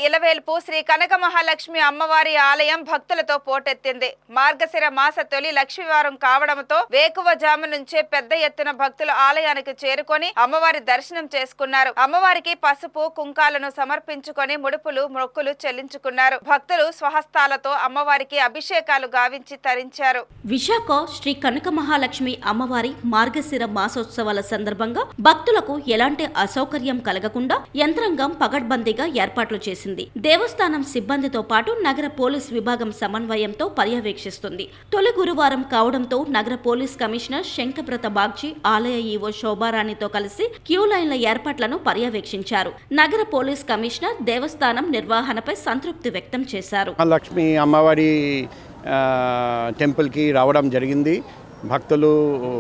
ఇలవేల్పు శ్రీ కనక మహాలక్ష్మి అమ్మవారి ఆలయం భక్తులతో పోటెత్తింది. మార్గశిర మాస తొలి లక్ష్మీవారం కావడంతో వేకువజాము నుంచే పెద్ద ఎత్తున భక్తులు ఆలయానికి చేరుకొని అమ్మవారి దర్శనం చేసుకున్నారు. అమ్మవారికి పసుపు కుంకాలను సమర్పించుకొని ముడుపులు మొక్కులు చెల్లించుకున్నారు. భక్తులు స్వహస్తాలతో అమ్మవారికి అభిషేకాలు గావించి తరించారు. విశాఖ శ్రీ కనక మహాలక్ష్మి అమ్మవారి మార్గశిర మాసోత్సవాల సందర్భంగా భక్తులకు ఎలాంటి అసౌకర్యం కలగకుండా యంత్రాంగం పగడ్బందీగా ఏర్పాట్లు చేసింది. దేవస్థానం సిబ్బందితో పాటు నగర పోలీస్ విభాగం సమన్వయంతో పర్యవేక్షిస్తుంది. తొలి గురువారం కావడంతో నగర పోలీస్ కమిషనర్ శంకప్రత బాగ్చి, ఆలయ ఈవో శోభారాణితో కలిసి క్యూ లైన్ల ఏర్పాట్లను పర్యవేక్షించారు. నగర పోలీస్ కమిషనర్ దేవస్థానం నిర్వహణపై సంతృప్తి వ్యక్తం చేశారు. లక్ష్మి అమ్మవారి టెంపుల్కి రావడం జరిగింది. భక్తులు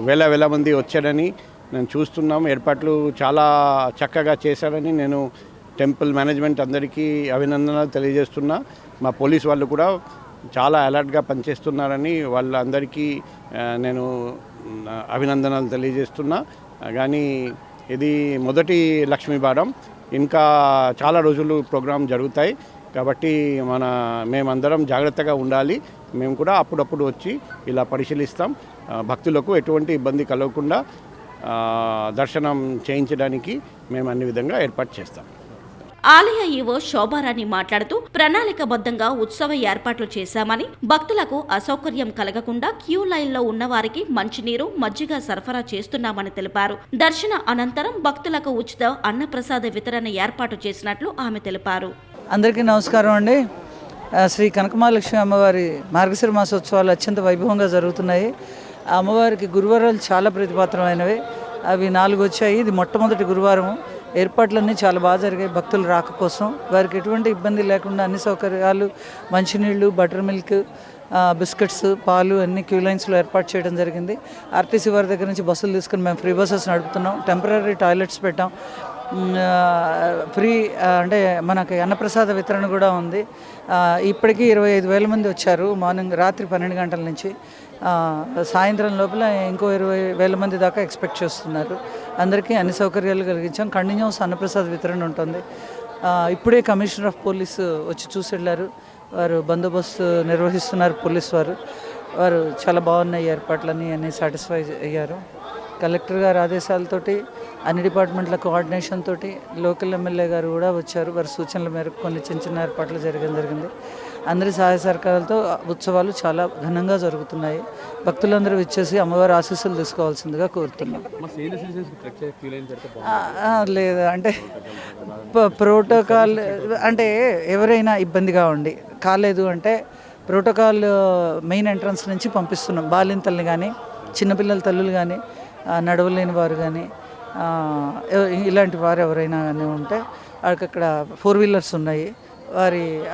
వేల మంది వచ్చారని నేను చూస్తున్నాం. ఏర్పాట్లు చాలా చక్కగా చేశారని నేను టెంపుల్ మేనేజ్మెంట్ అందరికీ అభినందనలు తెలియజేస్తున్నా. మా పోలీస్ వాళ్ళు కూడా చాలా అలర్ట్గా పనిచేస్తున్నారని వాళ్ళందరికీ నేను అభినందనలు తెలియజేస్తున్నా. కానీ ఇది మొదటి లక్ష్మీవారం, ఇంకా చాలా రోజులు ప్రోగ్రాం జరుగుతాయి కాబట్టి మేమందరం జాగ్రత్తగా ఉండాలి. మేము కూడా అప్పుడప్పుడు వచ్చి ఇలా పరిశీలిస్తాం. భక్తులకు ఎటువంటి ఇబ్బంది కలగకుండా దర్శనం చేయించడానికి మేము అన్ని విధంగా ఏర్పాటు చేస్తాం. ఆలయ ఈవో శోభారాణి మాట్లాడుతూ ప్రణాళికబద్ధంగా ఉత్సవ ఏర్పాట్లు చేశామని, భక్తులకు అసౌకర్యం కలగకుండా క్యూ లైన్లో ఉన్నవారికి మంచినీరు, మజ్జిగ సరఫరా చేస్తున్నామని తెలిపారు. దర్శన అనంతరం భక్తులకు ఉచిత అన్నప్రసాద వితరణ ఏర్పాటు చేసినట్లు ఆమె తెలిపారు. అందరికీ నమస్కారం అండి. శ్రీ కనకమహాలక్ష్మి అమ్మవారి మార్గశిర మాసోత్సవాలు అత్యంత వైభవంగా జరుగుతున్నాయి. ఆ అమ్మవారికి గురువారాలు చాలా ప్రతిపాత్రమైనవి. అవి 4 వచ్చాయి. ఇది మొట్టమొదటి గురువారం. ఏర్పాట్లన్నీ చాలా బాగా జరిగాయి. భక్తుల రాక కోసం వారికి ఎటువంటి ఇబ్బంది లేకుండా అన్ని సౌకర్యాలు, మంచినీళ్ళు, బటర్ మిల్క్, బిస్కెట్స్, పాలు అన్ని క్యూ లైన్స్లో ఏర్పాటు చేయడం జరిగింది. ఆర్టీసీ వారి దగ్గర నుంచి బస్సులు తీసుకుని మేము ఫ్రీ బస్సెస్ నడుపుతున్నాం. టెంపరీ టాయిలెట్స్ పెట్టాం. ఫ్రీ అంటే మనకి అన్నప్రసాద వితరణ కూడా ఉంది. ఇప్పటికీ 25,000 మంది వచ్చారు. రాత్రి 12 గంటల నుంచి సాయంత్రం లోపల ఇంకో 20,000 మంది దాకా ఎక్స్పెక్ట్ చేస్తున్నారు. అందరికీ అన్ని సౌకర్యాలు కలిగించాం. కంటిన్యూస్ అన్నప్రసాద వితరణ ఉంటుంది. ఇప్పుడే కమిషనర్ ఆఫ్ పోలీస్ వచ్చి చూసి వెళ్ళారు. వారు బందోబస్తు నిర్వహిస్తున్నారు. పోలీస్ వారు చాలా బాగున్నాయి ఏర్పాట్లన్నీ, అన్నీ సాటిస్ఫై అయ్యారు. కలెక్టర్ గారి ఆదేశాలతోటి అన్ని డిపార్ట్మెంట్ల కోఆర్డినేషన్ తోటి లోకల్ ఎమ్మెల్యే గారు కూడా వచ్చారు. వారి సూచనల మేరకు కొన్ని చిన్న ఏర్పాట్లు జరిగింది. అందరి సహాయ సహకారాలతో ఉత్సవాలు చాలా ఘనంగా జరుగుతున్నాయి. భక్తులందరూ ఇచ్చేసి అమ్మవారి ఆశీస్సులు తీసుకోవాల్సిందిగా కోరుతున్నాం. లేదు అంటే ప్రోటోకాల్ అంటే ఎవరైనా ఇబ్బందిగా ఉండి కాలేదు అంటే ప్రోటోకాల్ మెయిన్ ఎంట్రన్స్ నుంచి పంపిస్తున్నాం. బాలింతల్ని కానీ, చిన్నపిల్లల తల్లులు కానీ, నడవలేని వారు కానీ, ఇలాంటి వారు ఎవరైనా కానీ ఉంటే అక్కడ 4 వీలర్స్ ఉన్నాయి.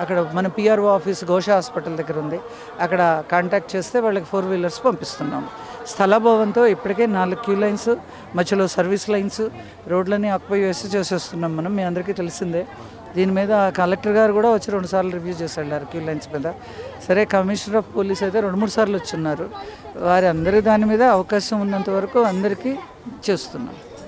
అక్కడ మన పిఆర్ఓ ఆఫీస్ ఘోష హాస్పిటల్ దగ్గర ఉంది. అక్కడ కాంటాక్ట్ చేస్తే వాళ్ళకి 4 వీలర్స్ పంపిస్తున్నాం. స్థలాభావంతో ఇప్పటికే 4 క్యూ లైన్స్, మధ్యలో సర్వీస్ లైన్స్, రోడ్లన్నీ ఆక్యుపై చేసేస్తున్నాం మనం. మీ అందరికీ తెలిసిందే. దీని మీద కలెక్టర్ గారు కూడా వచ్చి 2 సార్లు రివ్యూ చేసి వెళ్ళారు క్యూ లైన్స్ మీద. సరే, కమిషనర్ ఆఫ్ పోలీస్ అయితే 2-3 సార్లు వచ్చున్నారు. వారి అందరి దాని మీద అవకాశం ఉన్నంత వరకు అందరికీ చేస్తున్నాం.